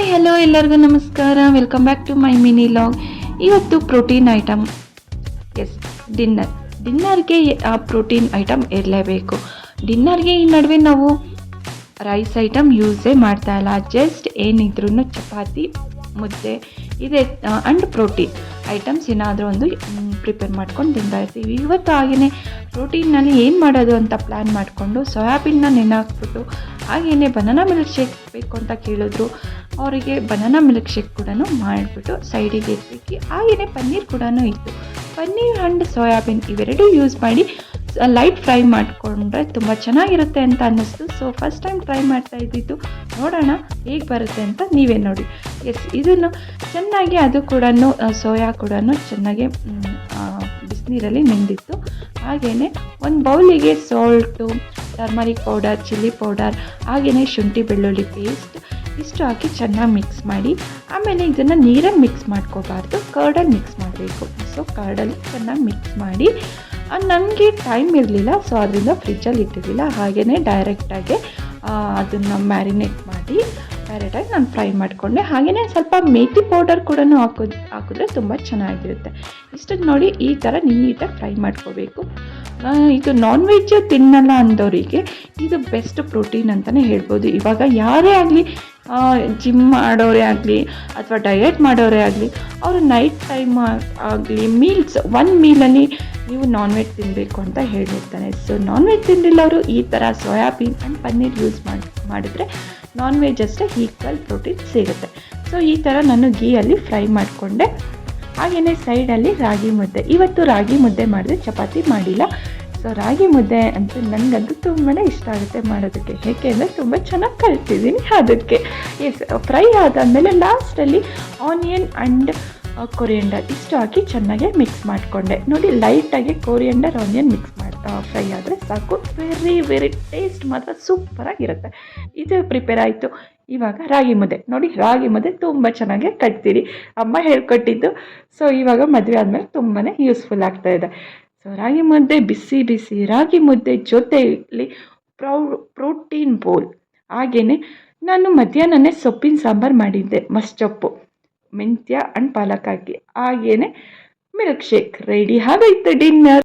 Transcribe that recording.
Hi hello ಎಲ್ಲರಿಗೂ ನಮಸ್ಕಾರ. Welcome back to my mini vlog. ಇವತ್ತು ಪ್ರೋಟೀನ್ ಐಟಮ್, ಎಸ್, ಡಿನ್ನರ್ಗೆ ಪ್ರೋಟೀನ್ ಐಟಮ್ ಇರಲೇಬೇಕು. ಡಿನ್ನರ್ಗೆ ಈ ನಡುವೆ ನಾವು ರೈಸ್ ಐಟಮ್ ಯೂಸೇ ಮಾಡ್ತಾ ಇಲ್ಲ. ಜಸ್ಟ್ ಏನಿದ್ರೂ ಚಪಾತಿ, ಮುದ್ದೆ ಇದೆ ಆ್ಯಂಡ್ ಪ್ರೋಟೀನ್ ಐಟಮ್ಸ್ ಏನಾದರೂ ಒಂದು ಪ್ರಿಪೇರ್ ಮಾಡ್ಕೊಂಡು ತಿಂತಾ ಇರ್ತೀವಿ. ಇವತ್ತು ಹಾಗೆಯೇ ಪ್ರೋಟೀನಲ್ಲಿ ಏನು ಮಾಡೋದು ಅಂತ ಪ್ಲ್ಯಾನ್ ಮಾಡಿಕೊಂಡು ಸೋಯಾಬೀನ್ನ ನೆನೆ ಹಾಕ್ಬಿಟ್ಟು ಹಾಗೆಯೇ ಬನಾನಾ ಮಿಲ್ಕ್ ಶೇಕ್ ಬೇಕು ಅಂತ ಕೇಳಿದ್ರು. ಅವರಿಗೆ ಬನಾನಾ ಮಿಲ್ಕ್ ಶೇಕ್ ಕೂಡ ಮಾಡಿಬಿಟ್ಟು ಸೈಡಿಗೆ ಇಟ್ಬಿಟ್ಟು ಹಾಗೆಯೇ ಪನ್ನೀರ್ ಕೂಡ ಇತ್ತು. ಪನ್ನೀರ್ ಆ್ಯಂಡ್ ಸೋಯಾಬೀನ್ ಇವೆರಡೂ ಯೂಸ್ ಮಾಡಿ ಲೈಟ್ ಫ್ರೈ ಮಾಡಿಕೊಂಡ್ರೆ ತುಂಬ ಚೆನ್ನಾಗಿರುತ್ತೆ ಅಂತ ಅನ್ನಿಸ್ತು. ಸೊ ಫಸ್ಟ್ ಟೈಮ್ ಟ್ರೈ ಮಾಡ್ತಾ ಇದ್ದಿದ್ದು, ನೋಡೋಣ ಹೇಗೆ ಬರುತ್ತೆ ಅಂತ ನೀವೇ ನೋಡಿ. ಎಸ್, ಇದನ್ನು ಚೆನ್ನಾಗಿ ಅದು ಕೂಡ ಸೋಯಾ ಕೂಡ ಚೆನ್ನಾಗಿ ಬಿಸಿನೀರಲ್ಲಿ ನೆಂದಿತ್ತು. ಹಾಗೆಯೇ ಒಂದು ಬೌಲಿಗೆ salt, turmeric powder, chilli powder, ಹಾಗೆಯೇ ಶುಂಠಿ ಬೆಳ್ಳುಳ್ಳಿ ಪೇಸ್ಟ್ ಇಷ್ಟು ಹಾಕಿ ಚೆನ್ನಾಗಿ ಮಿಕ್ಸ್ ಮಾಡಿ, ಆಮೇಲೆ ಇದನ್ನು ನೀರಲ್ಲಿ ಮಿಕ್ಸ್ ಮಾಡ್ಕೋಬಾರ್ದು, ಕರ್ಡಲ್ಲಿ ಮಿಕ್ಸ್ ಮಾಡಬೇಕು. ಸೊ ಕರ್ಡಲ್ಲಿ ಚೆನ್ನಾಗಿ ಮಿಕ್ಸ್ ಮಾಡಿ, ನನಗೆ ಟೈಮ್ ಇರಲಿಲ್ಲ, ಸೊ ಅದರಿಂದ ಫ್ರಿಜ್ಜಲ್ಲಿ ಇಟ್ಟಿರಲಿಲ್ಲ. ಹಾಗೆಯೇ ಡೈರೆಕ್ಟಾಗಿ ಅದನ್ನು ಮ್ಯಾರಿನೇಟ್ ಮಾಡಿ ಡೈರೆಕ್ಟಾಗಿ ನಾನು ಫ್ರೈ ಮಾಡಿಕೊಂಡೆ. ಹಾಗೆಯೇ ಸ್ವಲ್ಪ ಮೇಥಿ ಪೌಡರ್ ಕೂಡ ಹಾಕಿದ್ರೆ ತುಂಬ ಚೆನ್ನಾಗಿರುತ್ತೆ. ಇಷ್ಟಕ್ಕೆ ನೋಡಿ ಈ ಥರ ನೀಟಾಗಿ ಫ್ರೈ ಮಾಡ್ಕೋಬೇಕು. ಇದು ನಾನ್ ವೆಜ್ ತಿನ್ನಲ್ಲ ಅಂದವರಿಗೆ ಇದು ಬೆಸ್ಟ್ ಪ್ರೋಟೀನ್ ಅಂತಲೇ ಹೇಳ್ಬೋದು. ಇವಾಗ ಯಾರೇ ಆಗಲಿ, ಜಿಮ್ ಮಾಡೋರೇ ಆಗಲಿ ಅಥವಾ ಡಯಟ್ ಮಾಡೋರೇ ಆಗಲಿ, ಅವರು ನೈಟ್ ಟೈಮ್ ಆಗಲಿ ಒಂದು ಮೀಲಲ್ಲಿ ನೀವು ನಾನ್ ವೆಜ್ ತಿನ್ನಬೇಕು ಅಂತ ಹೇಳಿರ್ತಾನೆ. ಸೊ ನಾನ್ ವೆಜ್ ತಿಂದಿಲ್ಲವರು ಈ ಥರ ಸೋಯಾಬೀನ್ ಆ್ಯಂಡ್ ಪನ್ನೀರ್ ಯೂಸ್ ಮಾಡಿದ್ರೆ ನಾನ್ ವೆಜ್ ಅಷ್ಟೇ ಈಕ್ವಲ್ ಪ್ರೋಟೀನ್ ಸಿಗುತ್ತೆ. ಸೊ ಈ ಥರ ನಾನು ಗೀಯಲ್ಲಿ ಫ್ರೈ ಮಾಡಿಕೊಂಡೆ. ಹಾಗೆಯೇ ಸೈಡಲ್ಲಿ ರಾಗಿ ಮುದ್ದೆ. ಇವತ್ತು ರಾಗಿ ಮುದ್ದೆ ಮಾಡಿದೆ, ಚಪಾತಿ ಮಾಡಿಲ್ಲ. ಸೊ ರಾಗಿ ಮುದ್ದೆ ಅಂತೂ ನನಗಂತೂ ತುಂಬಾ ಇಷ್ಟ ಆಗುತ್ತೆ ಮಾಡೋದಕ್ಕೆ, ಏಕೆಂದರೆ ತುಂಬ ಚೆನ್ನಾಗಿ ಕಲಿತಿದ್ದೀನಿ ಅದಕ್ಕೆ. ಎಸ್, ಫ್ರೈ ಆದಮೇಲೆ ಲಾಸ್ಟಲ್ಲಿ ಆನಿಯನ್ ಆ್ಯಂಡ್ ಕೊರಿಯಂಡರ್ ಇಷ್ಟು ಹಾಕಿ ಚೆನ್ನಾಗಿ ಮಿಕ್ಸ್ ಮಾಡಿಕೊಂಡೆ. ನೋಡಿ, ಲೈಟಾಗಿ ಕೊರಿಯಂಡರ್ ಆನಿಯನ್ ಮಿಕ್ಸ್ ಮಾಡಿ ಫ್ರೈ ಆದರೆ ಸಾಕು. ವೆರಿ ಟೇಸ್ಟ್ ಮಾತ್ರ ಸೂಪರಾಗಿರುತ್ತೆ. ಇದು ಪ್ರಿಪೇರ್ ಆಯಿತು. ಇವಾಗ ರಾಗಿ ಮುದ್ದೆ ನೋಡಿ, ರಾಗಿ ಮುದ್ದೆ ತುಂಬ ಚೆನ್ನಾಗಿ ಕಟ್ತೀರಿ, ಅಮ್ಮ ಹೇಳ್ಕೊಟ್ಟಿದ್ದು. ಸೊ ಇವಾಗ ಮದುವೆ ಆದಮೇಲೆ ತುಂಬಾ ಯೂಸ್ಫುಲ್ ಆಗ್ತಾಯಿದೆ. ಸೊ ರಾಗಿ ಮುದ್ದೆ, ಬಿಸಿ ಬಿಸಿ ರಾಗಿ ಮುದ್ದೆ ಜೊತೆಯಲ್ಲಿ ಪ್ರೋಟೀನ್ ಬೋಲ್. ಹಾಗೆಯೇ ನಾನು ಮಧ್ಯಾಹ್ನನೇ ಸೊಪ್ಪಿನ ಸಾಂಬಾರು ಮಾಡಿದ್ದೆ, ಮಸ್ಸೊಪ್ಪು, ಮೆಂತ್ಯ ಆ್ಯಂಡ್ ಪಾಲಕ್ ಹಾಕಿ. ಹಾಗೆಯೇ ಮಿಲ್ಕ್ ಶೇಕ್ ರೆಡಿ ಆಗೋಯ್ತು ಡಿನ್ನರ್.